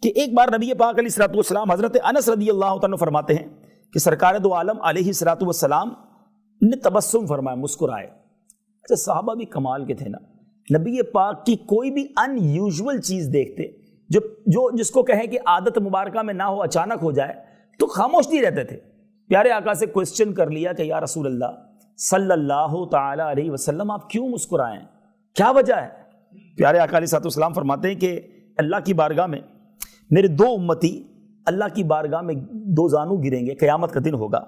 کہ ایک بار نبی پاک علیہ الصلوۃ والسلام حضرت انس رضی اللہ تعالیٰ فرماتے ہیں کہ سرکار دو عالم علیہ الصلوۃ والسلام نے تبسم فرمایا، مسکرائے۔ اچھا صحابہ بھی کمال کے تھے نا، نبی پاک کی کوئی بھی ان یوزول چیز دیکھتے جو جس کو کہیں کہ عادت مبارکہ میں نہ ہو، اچانک ہو جائے تو خاموش نہیں رہتے تھے۔ پیارے آقا سے کوسچن کر لیا کہ یا رسول اللہ صلی اللہ تعالی علیہ وسلم آپ کیوں مسکرائیں، کیا وجہ ہے؟ پیارے آقا علیہ الصلوۃ والسلام فرماتے ہیں کہ اللہ کی بارگاہ میں میرے دو امتی اللہ کی بارگاہ میں دو زانو گریں گے، قیامت کا دن ہوگا۔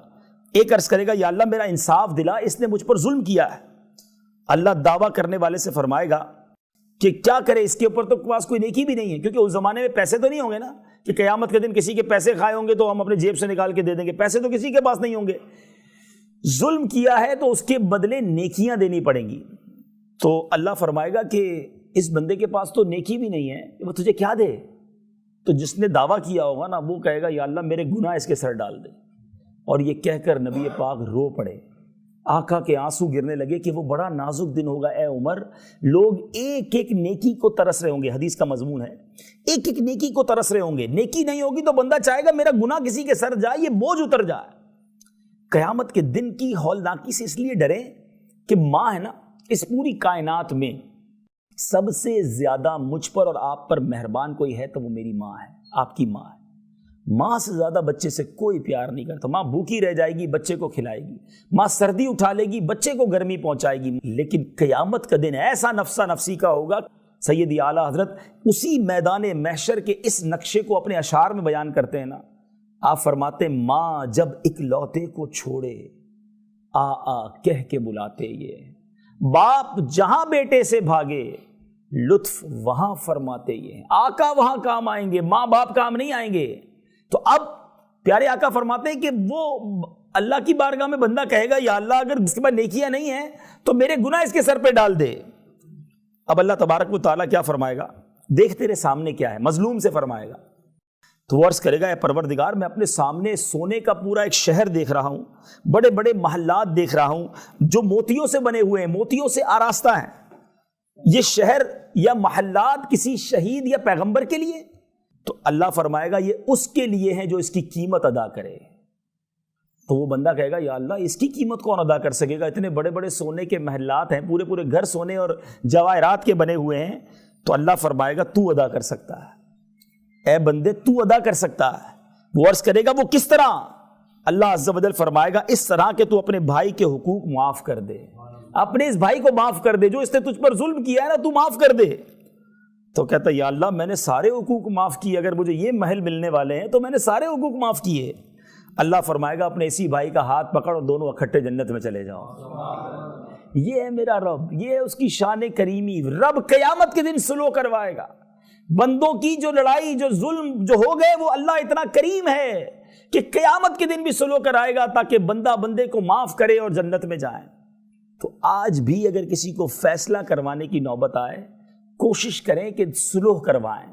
ایک عرض کرے گا یا اللہ میرا انصاف دلا، اس نے مجھ پر ظلم کیا ہے۔ اللہ دعویٰ کرنے والے سے فرمائے گا کہ کیا کرے، اس کے اوپر تو پاس کوئی نیکی بھی نہیں ہے، کیونکہ اس زمانے میں پیسے تو نہیں ہوں گے نا کہ قیامت کے دن کسی کے پیسے کھائے ہوں گے تو ہم اپنے جیب سے نکال کے دے دیں گے، پیسے تو کسی کے پاس نہیں ہوں گے۔ ظلم کیا ہے تو اس کے بدلے نیکیاں دینی پڑیں گی۔ تو اللہ فرمائے گا کہ اس بندے کے پاس تو نیکی بھی نہیں ہے، وہ تجھے کیا دے؟ تو جس نے دعویٰ کیا ہوگا نا وہ کہے گا یا اللہ میرے گناہ اس کے سر ڈال دے، اور یہ کہہ کر نبی پاک رو پڑے، آقا کے آنسو گرنے لگے کہ وہ بڑا نازک دن ہوگا اے عمر، لوگ ایک ایک نیکی کو ترس رہے ہوں گے، حدیث کا مضمون ہے ایک ایک نیکی کو ترس رہے ہوں گے، نیکی نہیں ہوگی تو بندہ چاہے گا میرا گناہ کسی کے سر جائے، یہ بوجھ اتر جائے۔ قیامت کے دن کی ہولناکی سے اس لیے ڈریں کہ ماں ہے نا، اس پوری کائنات میں سب سے زیادہ مجھ پر اور آپ پر مہربان کوئی ہے تو وہ میری ماں ہے، آپ کی ماں ہے۔ ماں سے زیادہ بچے سے کوئی پیار نہیں کرتا۔ ماں بھوکی رہ جائے گی بچے کو کھلائے گی، ماں سردی اٹھا لے گی بچے کو گرمی پہنچائے گی، لیکن قیامت کا دن ایسا نفسا نفسی کا ہوگا۔ سیدی اعلیٰ حضرت اسی میدان محشر کے اس نقشے کو اپنے اشعار میں بیان کرتے ہیں نا، آپ فرماتے ہیں ماں جب اکلوتے کو چھوڑے آ آ کہہ کے بلاتے، یہ باپ جہاں بیٹے سے بھاگے لطف وہاں فرماتے، یہ آقا وہاں کام آئیں گے، ماں باپ کام نہیں آئیں گے۔ تو اب پیارے آقا فرماتے ہیں کہ وہ اللہ کی بارگاہ میں بندہ کہے گا یا اللہ اگر اس کے پاس نیکیاں نہیں ہیں تو میرے گناہ اس کے سر پہ ڈال دے۔ اب اللہ تبارک و تعالیٰ کیا فرمائے گا؟ دیکھ تیرے سامنے کیا ہے، مظلوم سے فرمائے گا۔ تو وہ عرض کرے گا اے پروردگار میں اپنے سامنے سونے کا پورا ایک شہر دیکھ رہا ہوں، بڑے بڑے محلات دیکھ رہا ہوں جو موتیوں سے بنے ہوئے ہیں، موتیوں سے آراستہ ہیں۔ یہ شہر یا محلات کسی شہید یا پیغمبر کے لیے؟ تو اللہ فرمائے گا یہ اس کے لیے ہے جو اس کی قیمت ادا کرے۔ تو وہ بندہ کہے گا یا اللہ اس کی قیمت کون ادا کر سکے گا؟ اتنے بڑے بڑے سونے کے محلات ہیں، پورے پورے گھر سونے اور جواہرات کے بنے ہوئے ہیں۔ تو اللہ فرمائے گا تو ادا کر سکتا ہے، اے بندے تو ادا کر سکتا ہے۔ وہ عرض کرے گا وہ کس طرح؟ اللہ عز و جل فرمائے گا اس طرح کہ تو اپنے بھائی کے حقوق معاف کر دے، اپنے اس بھائی کو معاف کر دے جو اس نے تجھ پر ظلم کیا ہے نا، تو معاف کر دے۔ تو کہتا ہے یا اللہ میں نے سارے حقوق معاف کیے، اگر مجھے یہ محل ملنے والے ہیں تو میں نے سارے حقوق معاف کیے۔ اللہ فرمائے گا اپنے اسی بھائی کا ہاتھ پکڑ اور دونوں اکٹھے جنت میں چلے جاؤ۔ یہ ہے میرا رب، یہ ہے اس کی شان کریمی۔ رب قیامت کے دن سلو کروائے گا بندوں کی جو لڑائی جو ظلم جو ہو گئے، وہ اللہ اتنا کریم ہے کہ قیامت کے دن بھی سلو کرائے گا تاکہ بندہ بندے کو معاف کرے اور جنت میں جائے۔ تو آج بھی اگر کسی کو فیصلہ کروانے کی نوبت آئے کوشش کریں کہ سلوح کروائیں۔